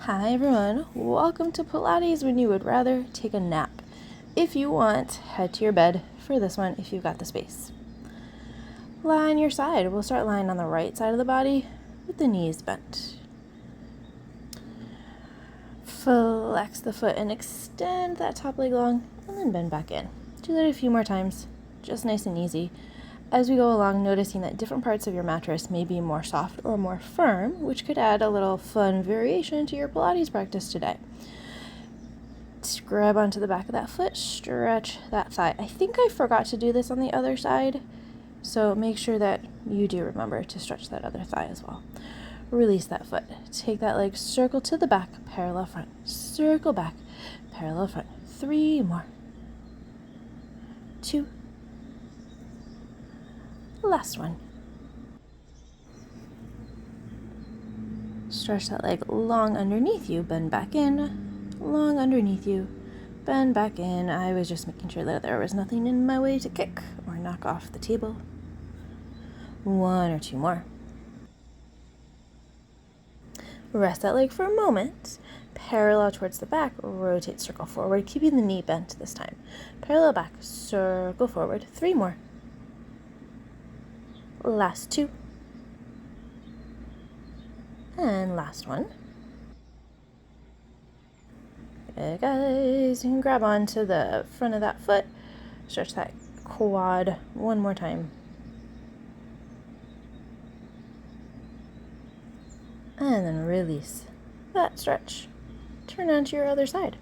Hi everyone, welcome to Pilates when you would rather take a nap. If you want, head to your bed for this one if you've got the space. Lie on your side. We'll start lying on the right side of the body with the knees bent. Flex the foot and extend that top leg long and then bend back in. Do that a few more times, just nice and easy. As we go along, noticing that different parts of your mattress may be more soft or more firm, which could add a little fun variation to your Pilates practice today. Just grab onto the back of that foot, stretch that thigh. I think I forgot to do this on the other side, so make sure that you do remember to stretch that other thigh as well. Release that foot. Take that leg, circle to the back, parallel front. Circle back, parallel front. 3 more. 2. Last one. Stretch that leg long underneath you, bend back in, long underneath you, bend back in. I was just making sure that there was nothing in my way to kick or knock off the table. 1 or 2 more. Rest that leg for a moment. Parallel towards the back, rotate, circle forward, keeping the knee bent this time. Parallel back, circle forward. 3 more. Last 2. And last one. Good, guys. You can grab onto the front of that foot. Stretch that quad one more time. And then release that stretch. Turn onto your other side.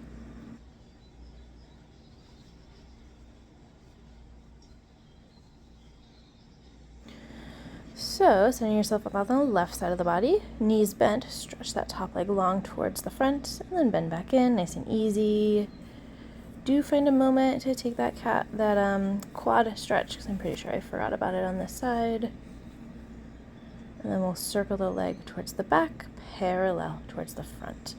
So, setting yourself up on the left side of the body, knees bent, stretch that top leg long towards the front, and then bend back in, nice and easy. Do find a moment to take that quad stretch, because I'm pretty sure I forgot about it on this side. And then we'll circle the leg towards the back, parallel towards the front.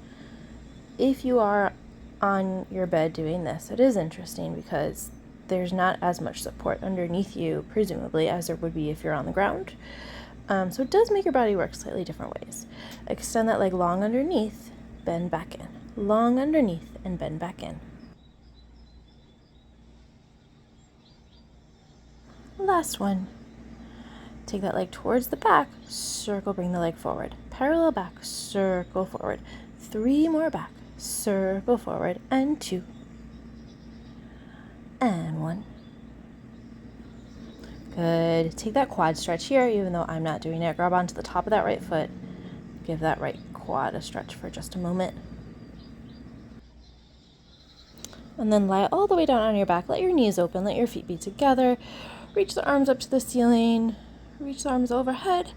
If you are on your bed doing this, it is interesting because there's not as much support underneath you, presumably, as there would be if you're on the ground. So it does make your body work slightly different ways. Extend that leg long underneath, bend back in. Long underneath and bend back in. Last one. Take that leg towards the back, circle, bring the leg forward. Parallel back, circle forward. 3 more back, circle forward, and 2. And 1. Good. Take that quad stretch here, even though I'm not doing it. Grab onto the top of that right foot. Give that right quad a stretch for just a moment. And then lie all the way down on your back. Let your knees open. Let your feet be together. Reach the arms up to the ceiling. Reach the arms overhead.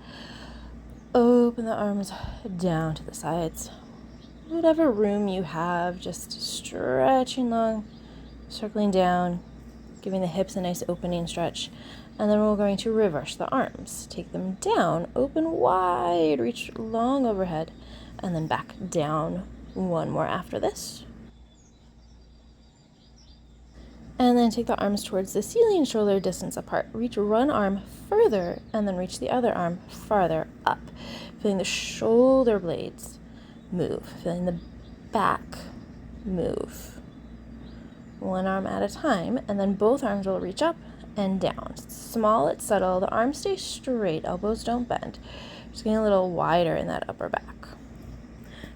Open the arms down to the sides. Whatever room you have, just stretching long, circling down, giving the hips a nice opening stretch. And then we're going to reverse the arms. Take them down, open wide, reach long overhead, and then back down. 1 more after this. And then take the arms towards the ceiling, shoulder distance apart. Reach one arm further, and then reach the other arm farther up. Feeling the shoulder blades move, feeling the back move. 1 arm at a time, and then both arms will reach up and down. Small, it's subtle. The arms stay straight, elbows don't bend. Just getting a little wider in that upper back.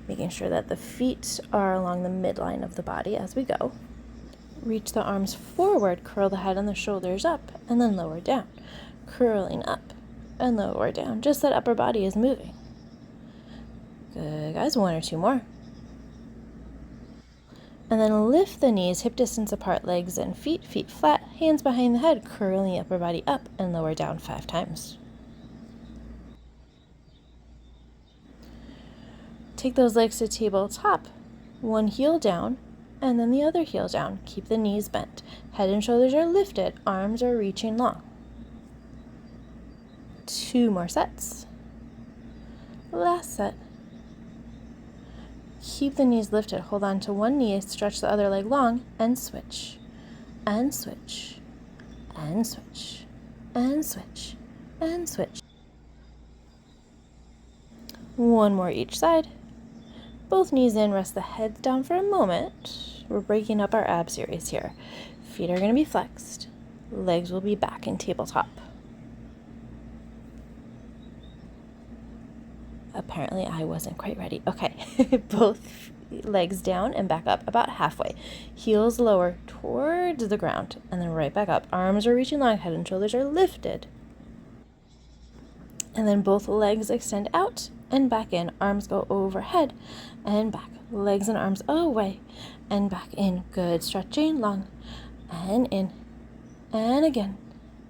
Making sure that the feet are along the midline of the body as we go. Reach the arms forward, curl the head and the shoulders up, and then lower down. Curling up and lower down. Just that upper body is moving. Good, guys. 1 or 2 more. And then lift the knees, hip distance apart, legs and feet flat, hands behind the head, curling the upper body up and lower down 5 times. Take those legs to tabletop, 1 heel down, and then the other heel down. Keep the knees bent. Head and shoulders are lifted, arms are reaching long. 2 more sets. Last set. Keep the knees lifted. Hold on to one knee, stretch the other leg long, and switch. And switch. And switch. And switch. And switch. 1 more each side. Both knees in, rest the heads down for a moment. We're breaking up our ab series here. Feet are going to be flexed. Legs will be back in tabletop. Apparently I wasn't quite ready. Okay, both legs down and back up about halfway. Heels lower towards the ground and then right back up. Arms are reaching long, head and shoulders are lifted. And then both legs extend out and back in. Arms go overhead and back. Legs and arms away and back in. Good. Stretching long and in and again.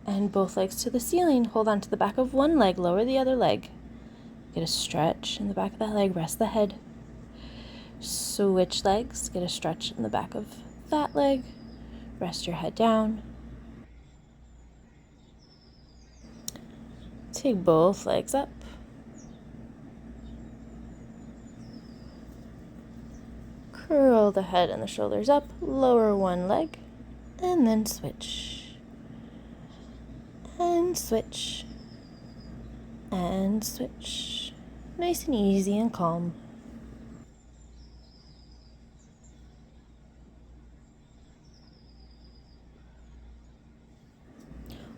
And both legs to the ceiling. Hold on to the back of one leg. Lower the other leg. Get a stretch in the back of that leg. Rest the head. Switch legs. Get a stretch in the back of that leg. Rest your head down. Take both legs up. Curl the head and the shoulders up. Lower one leg. And then switch. And switch. And switch. Nice and easy and calm.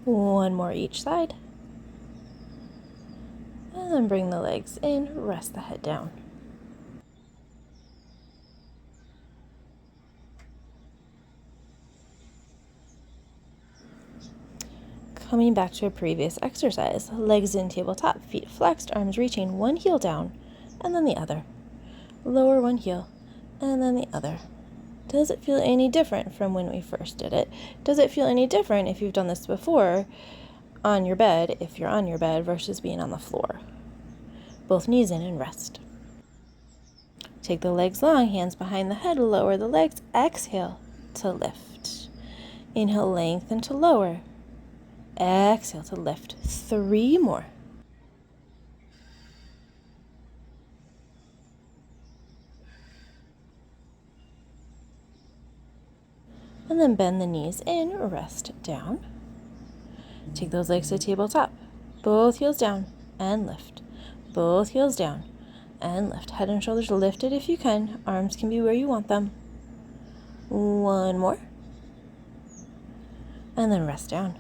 One more each side. And then bring the legs in, rest the head down. Coming back to a previous exercise, legs in tabletop, feet flexed, arms reaching, one heel down, and then the other. Lower one heel, and then the other. Does it feel any different from when we first did it? Does it feel any different if you've done this before on your bed, if you're on your bed, versus being on the floor? Both knees in and rest. Take the legs long, hands behind the head, lower the legs, exhale to lift. Inhale, lengthen to lower. Exhale to lift. 3 more. And then bend the knees in, rest down. Take those legs to tabletop. Both heels down and lift. Both heels down and lift. Head and shoulders lifted if you can. Arms can be where you want them. 1 more. And then rest down.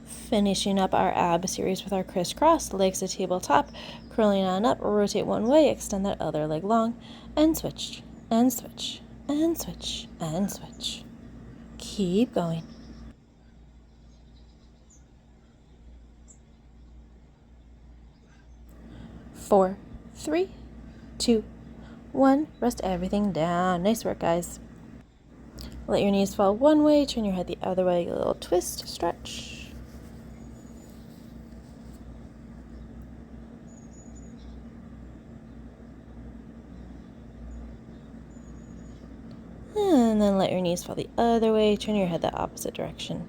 Finishing up our ab series with our crisscross, legs to tabletop, curling on up, rotate one way, extend that other leg long, and switch, and switch, and switch, and switch. Keep going. Four, 3, 2, 1. Rest everything down. Nice work, guys. Let your knees fall one way, turn your head the other way, a little twist, stretch. And then let your knees fall the other way, turn your head the opposite direction.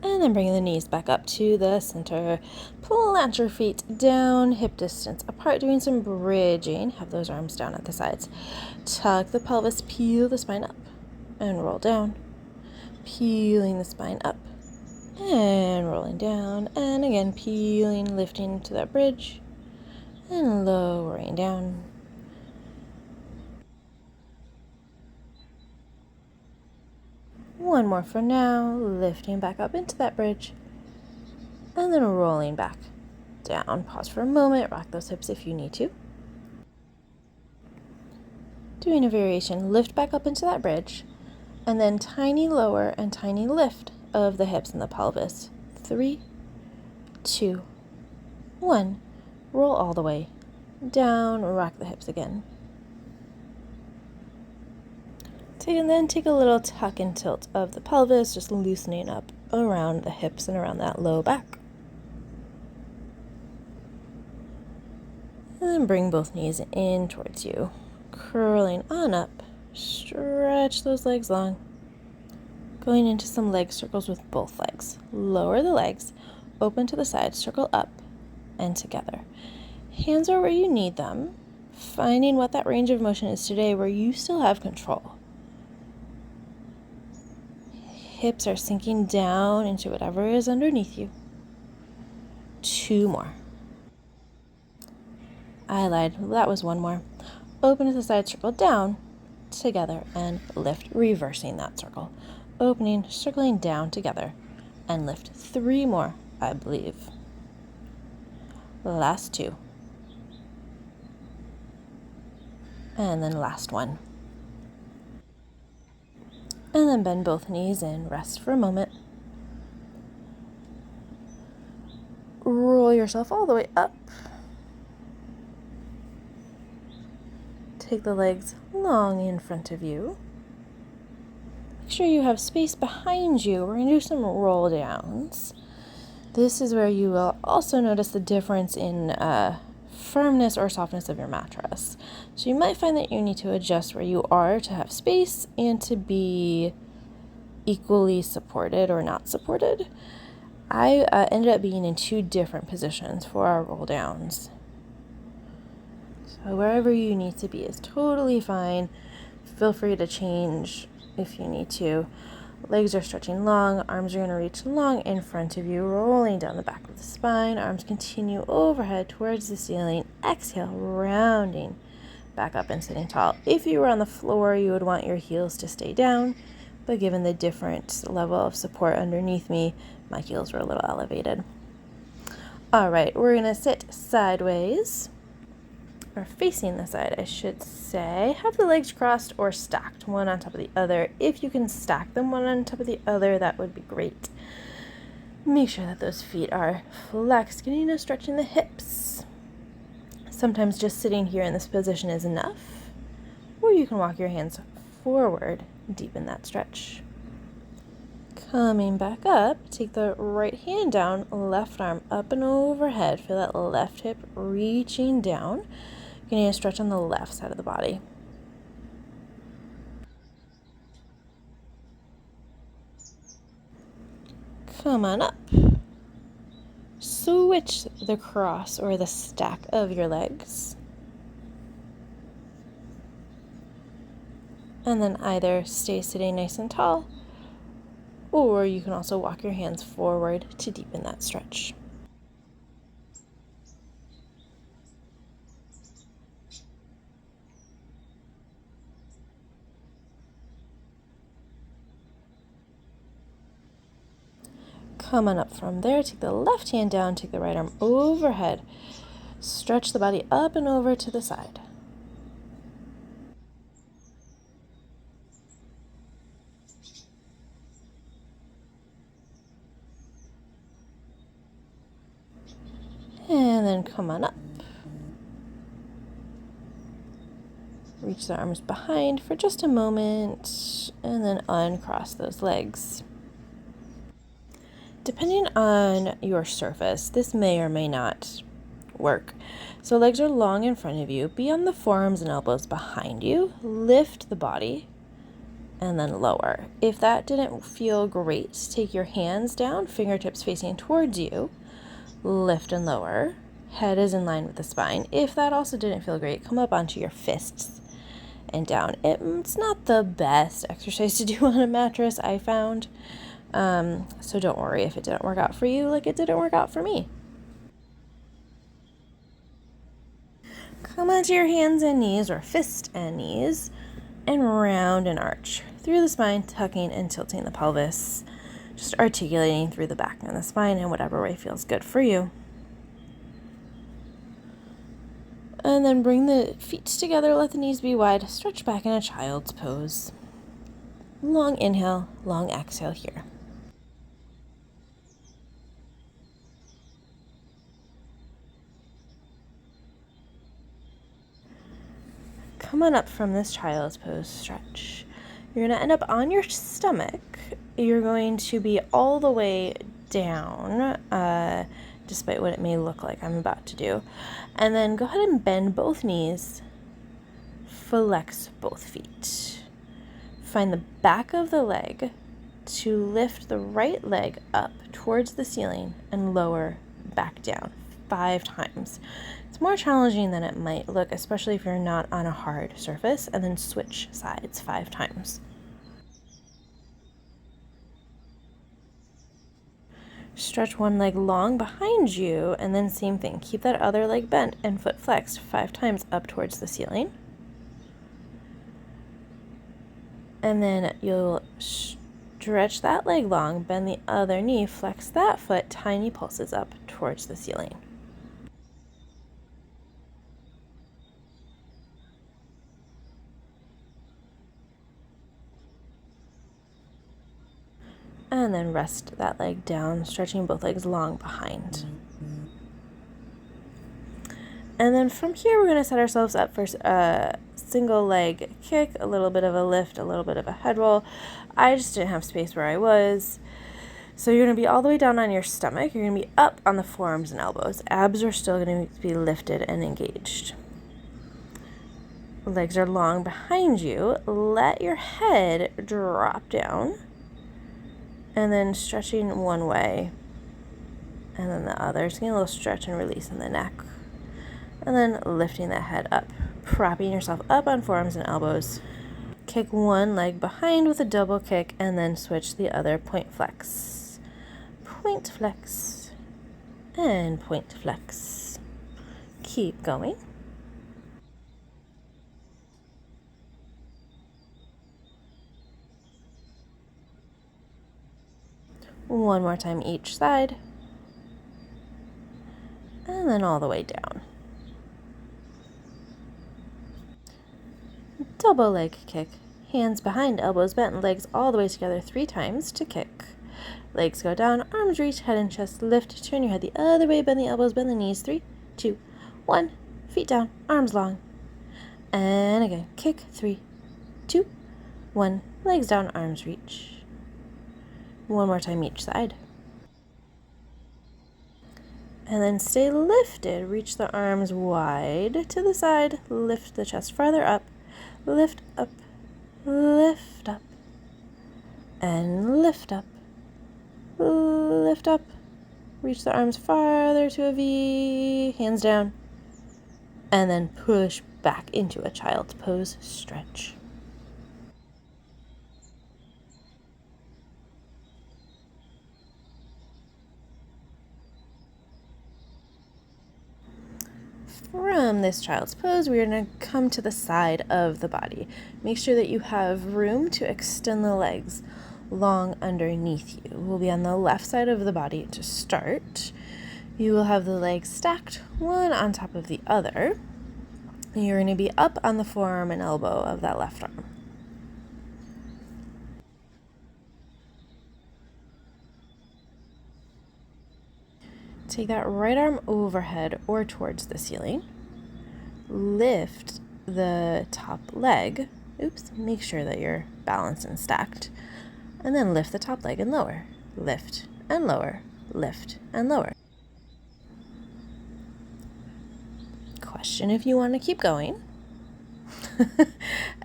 And then bring the knees back up to the center. Plant your feet down, hip distance apart, doing some bridging. Have those arms down at the sides. Tuck the pelvis, peel the spine up, and roll down. Peeling the spine up, and rolling down. And again, peeling, lifting to that bridge, and lowering down. One more for now, lifting back up into that bridge, and then rolling back down. Pause for a moment, rock those hips if you need to. Doing a variation, lift back up into that bridge, and then tiny lower and tiny lift of the hips and the pelvis. 3, 2, 1. Roll all the way down, rock the hips again. And then take a little tuck and tilt of the pelvis, just loosening up around the hips and around that low back. And then bring both knees in towards you. Curling on up, stretch those legs long. Going into some leg circles with both legs. Lower the legs, open to the side, circle up and together. Hands are where you need them, finding what that range of motion is today where you still have control. hips are sinking down into whatever is underneath you. 2 more. I lied. That was 1 more. Open to the side, circle down, together, and lift, reversing that circle. Opening, circling down together, and lift. 3 more, I believe. Last 2. And then last 1. And then bend both knees and rest for a moment. Roll yourself all the way up. Take the legs long in front of you. Make sure you have space behind you. We're going to do some roll downs. This is where you will also notice the difference in firmness or softness of your mattress. So you might find that you need to adjust where you are to have space and to be equally supported or not supported. I ended up being in 2 different positions for our roll downs. So wherever you need to be is totally fine. Feel free to change if you need to. Legs are stretching long, arms are going to reach long in front of you, rolling down the back of the spine. Arms continue overhead towards the ceiling. Exhale, rounding back up and sitting tall. If you were on the floor, you would want your heels to stay down, but given the different level of support underneath me, my heels were a little elevated. All right, we're going to sit sideways, or facing the side, I should say. Have the legs crossed or stacked, one on top of the other. If you can stack them one on top of the other, that would be great. Make sure that those feet are flexed, getting a stretch in the hips. Sometimes just sitting here in this position is enough, or you can walk your hands forward, deepen that stretch. Coming back up, take the right hand down, left arm up and overhead. Feel that left hip reaching down. You're going to stretch on the left side of the body. Come on up. Switch the cross or the stack of your legs. And then either stay sitting nice and tall, or you can also walk your hands forward to deepen that stretch. Come on up from there, take the left hand down, take the right arm overhead. Stretch the body up and over to the side. And then come on up. Reach the arms behind for just a moment, and then uncross those legs. Depending on your surface, this may or may not work. So legs are long in front of you. Be on the forearms and elbows behind you. Lift the body and then lower. If that didn't feel great, take your hands down, fingertips facing towards you. Lift and lower. Head is in line with the spine. If that also didn't feel great, come up onto your fists and down. It's not the best exercise to do on a mattress, I found. So don't worry if it didn't work out for you like it didn't work out for me. Come onto your hands and knees, or fist and knees, and round and arch through the spine, tucking and tilting the pelvis, just articulating through the back and the spine in whatever way feels good for you. And then bring the feet together, let the knees be wide, stretch back in a child's pose. Long inhale, long exhale here. Come on up from this child's pose, stretch. You're going to end up on your stomach. You're going to be all the way down, despite what it may look like I'm about to do. And then go ahead and bend both knees, flex both feet. Find the back of the leg to lift the right leg up towards the ceiling and lower back down 5 times. It's more challenging than it might look, especially if you're not on a hard surface, and then switch sides 5 times. Stretch one leg long behind you, and then same thing. Keep that other leg bent and foot flexed 5 times up towards the ceiling. And then you'll stretch that leg long, bend the other knee, flex that foot, tiny pulses up towards the ceiling. And then rest that leg down, stretching both legs long behind. And then from here, we're going to set ourselves up for a single leg kick, a little bit of a lift, a little bit of a head roll. I just didn't have space where I was. So you're going to be all the way down on your stomach. You're going to be up on the forearms and elbows. Abs are still going to be lifted and engaged. Legs are long behind you. Let your head drop down. And then stretching one way. And then the other. Just getting a little stretch and release in the neck. And then lifting that head up. Propping yourself up on forearms and elbows. Kick one leg behind with a double kick. And then switch the other, point flex. Point flex. And point flex. Keep going. One more time each side. And then all the way down. Double leg kick. Hands behind, elbows bent, legs all the way together 3 times to kick. Legs go down, arms reach, head and chest lift. Turn your head the other way, bend the elbows, bend the knees. 3, 2, 1. Feet down, arms long. And again, kick. 3, 2, 1. Legs down, arms reach. One more time each side. And then stay lifted. Reach the arms wide to the side. Lift the chest farther up. Lift up. Lift up. And lift up. Lift up. Reach the arms farther to a V. Hands down. And then push back into a child's pose. Stretch. From this child's pose, we're going to come to the side of the body. Make sure that you have room to extend the legs long underneath you. We'll be on the left side of the body to start. You will have the legs stacked, one on top of the other. You're going to be up on the forearm and elbow of that left arm. Take that right arm overhead or towards the ceiling. Lift the top leg. Make sure that you're balanced and stacked. And then lift the top leg and lower. Lift and lower. Lift and lower. Question if you want to keep going.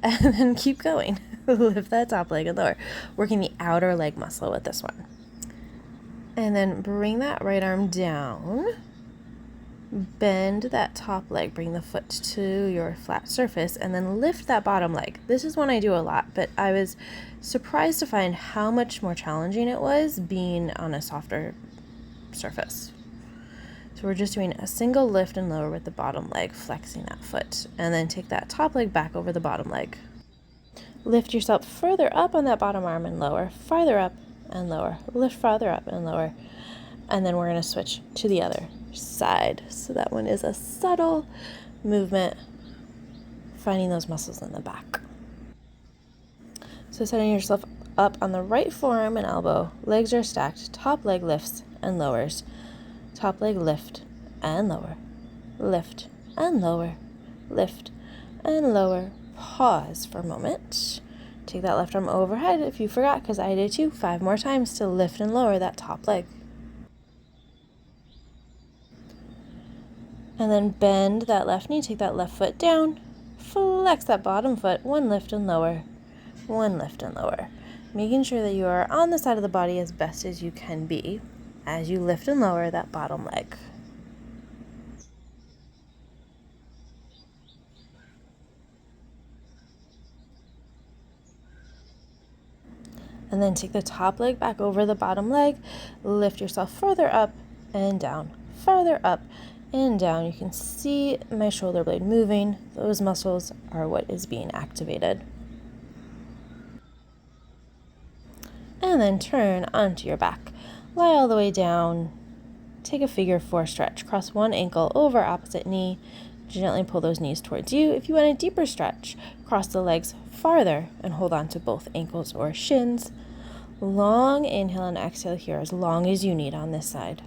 And then keep going. Lift that top leg and lower. Working the outer leg muscle with this one. And then bring that right arm down. Bend that top leg. Bring the foot to your flat surface. And then lift that bottom leg. This is one I do a lot, but I was surprised to find how much more challenging it was being on a softer surface. So we're just doing a single lift and lower with the bottom leg, flexing that foot. And then take that top leg back over the bottom leg. Lift yourself further up on that bottom arm and lower, farther up and lower, lift farther up and lower, and then we're going to switch to the other side. So that one is a subtle movement, finding those muscles in the back. So setting yourself up on the right forearm and elbow, legs are stacked, top leg lifts and lowers, top leg lift and lower, lift and lower, lift and lower. Pause for a moment. Take that left arm overhead if you forgot, because I did too. 5 more times to lift and lower that top leg. And then bend that left knee, take that left foot down, flex that bottom foot, 1 lift and lower, 1 lift and lower. Making sure that you are on the side of the body as best as you can be as you lift and lower that bottom leg. And then take the top leg back over the bottom leg. Lift yourself further up and down, farther up and down. You can see my shoulder blade moving. Those muscles are what is being activated. And then turn onto your back. Lie all the way down. Take a figure 4 stretch. Cross one ankle over opposite knee. Gently pull those knees towards you. If you want a deeper stretch, cross the legs farther and hold on to both ankles or shins. Long inhale and exhale here, as long as you need on this side.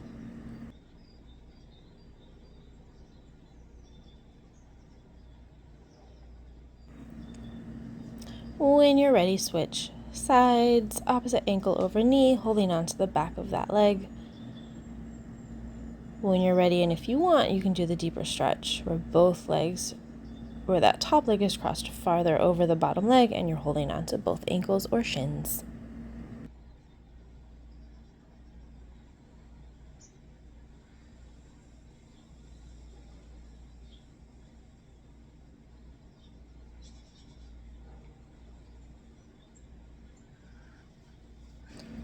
When you're ready, switch sides, opposite ankle over knee, holding on to the back of that leg. When you're ready, and if you want, you can do the deeper stretch where both legs, where that top leg is crossed farther over the bottom leg and you're holding on to both ankles or shins.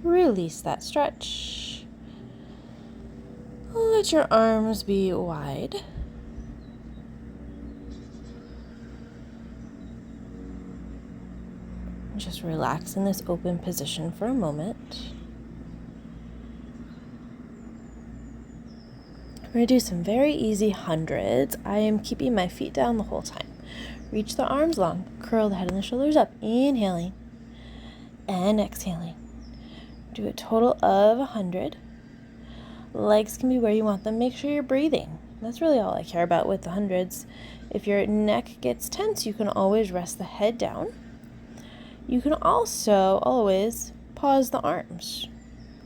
Release that stretch. Let your arms be wide. Just relax in this open position for a moment. We're going to do some very easy hundreds. I am keeping my feet down the whole time. Reach the arms long, curl the head and the shoulders up, inhaling and exhaling. Do a total of 100. Legs can be where you want them. Make sure you're breathing. That's really all I care about with the hundreds. If your neck gets tense, you can always rest the head down. You can also always pause the arms.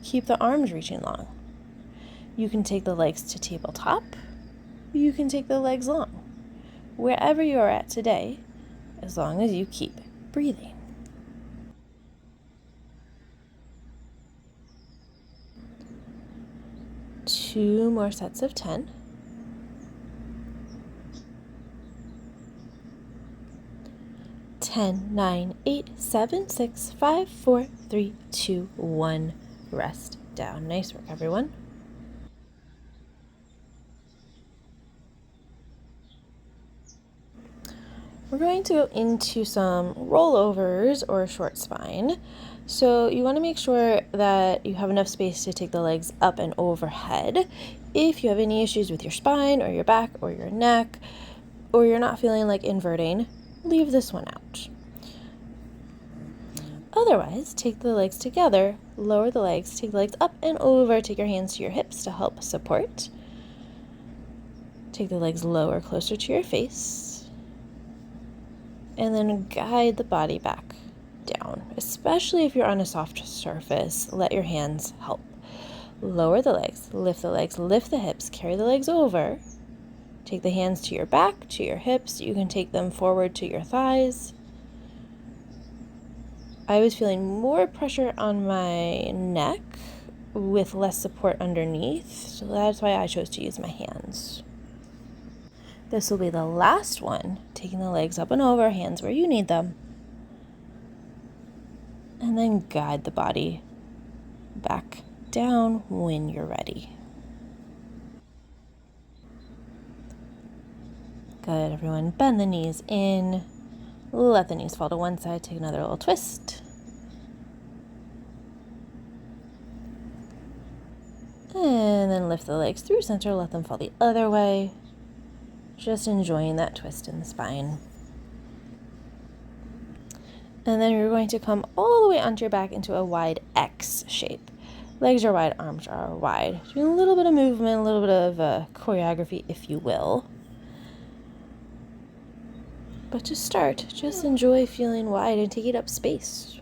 Keep the arms reaching long. You can take the legs to tabletop. You can take the legs long. Wherever you are at today, as long as you keep breathing. Two more sets of 10. Ten, 9, 8, 7, 6, 5, 4, 3, 2, 1. Rest down. Nice work, everyone. We're going to go into some rollovers or short spine. So you want to make sure that you have enough space to take the legs up and overhead. If you have any issues with your spine or your back or your neck, or you're not feeling like inverting, leave this one out. Otherwise, take the legs together, lower the legs, take the legs up and over, take your hands to your hips to help support. Take the legs lower, closer to your face, and then guide the body back down. Especially if you're on a soft surface, let your hands help. Lower the legs, lift the hips, carry the legs over. Take the hands to your back, to your hips. You can take them forward to your thighs. I was feeling more pressure on my neck with less support underneath, so that's why I chose to use my hands. This will be the last one, taking the legs up and over, hands where you need them. And then guide the body back down when you're ready. Good, everyone. Bend the knees in. Let the knees fall to one side. Take another little twist. And then lift the legs through center. Let them fall the other way. Just enjoying that twist in the spine. And then you're going to come all the way onto your back into a wide X shape. Legs are wide, arms are wide. Doing a little bit of movement, a little bit of choreography, if you will. But to start, just enjoy feeling wide and taking up space.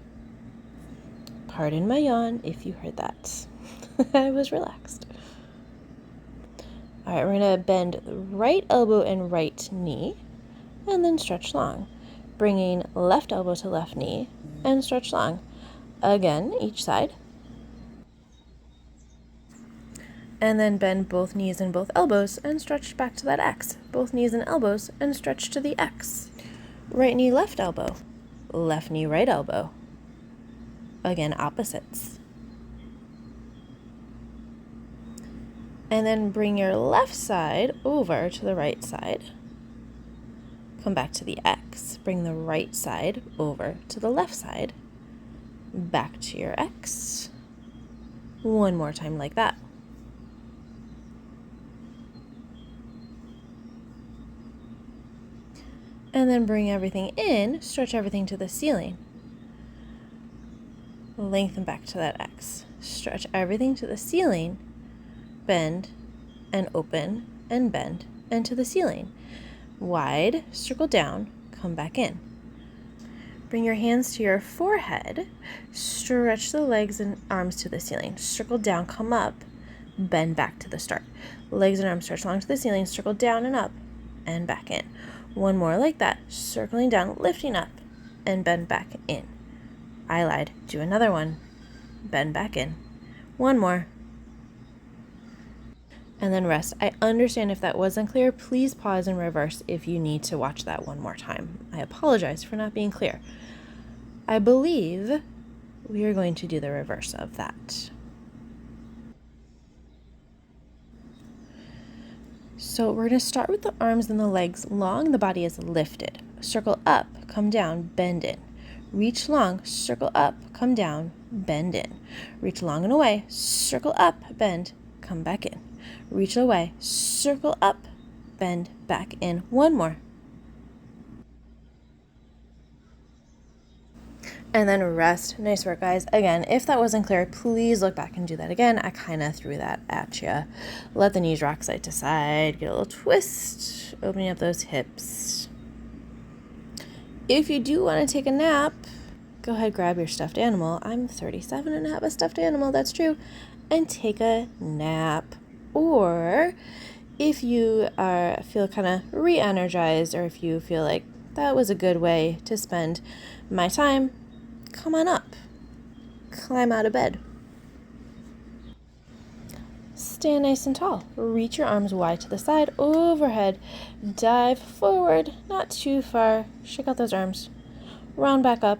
Pardon my yawn if you heard that. I was relaxed. All right, we're going to bend right elbow and right knee, and then stretch long. Bringing left elbow to left knee, and stretch long. Again, each side. And then bend both knees and both elbows, and stretch back to that X. Both knees and elbows, and stretch to the X. Right knee, left elbow. Left knee, right elbow. Again, opposites. And then bring your left side over to the right side. Come back to the X. Bring the right side over to the left side. Back to your X. One more time like that. And then bring everything in, stretch everything to the ceiling. Lengthen back to that X. Stretch everything to the ceiling. Bend and open and bend and to the ceiling. Wide, circle down, come back in. Bring your hands to your forehead. Stretch the legs and arms to the ceiling. Circle down, come up, bend back to the start. Legs and arms stretch along to the ceiling, circle down and up and back in. One more like that, circling down, lifting up and bend back in. I lied. Do another one. Bend back in. One more. And then rest. I understand if that wasn't clear, please pause and reverse if you need to watch that one more time. I apologize for not being clear. I believe we are going to do the reverse of that. So we're going to start with the arms and the legs long, the body is lifted. Circle up, come down, bend in. Reach long, circle up, come down, bend in. Reach long and away, circle up, bend, come back in. Reach away, circle up, bend, back in. One more. And then rest. Nice work, guys. Again, if that wasn't clear, please look back and do that again. I kind of threw that at you. Let the knees rock side to side. Get a little twist, opening up those hips. If you do want to take a nap, go ahead, grab your stuffed animal. I'm 37 and have a stuffed animal, that's true. And take a nap. Or if you feel kind of re-energized, or if you feel like that was a good way to spend my time, come on up. Climb out of bed. Stand nice and tall. Reach your arms wide to the side, overhead. Dive forward, not too far. Shake out those arms. Round back up.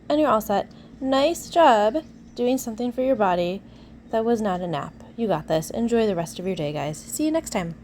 And you're all set. Nice job doing something for your body that was not a nap. You got this. Enjoy the rest of your day, guys. See you next time.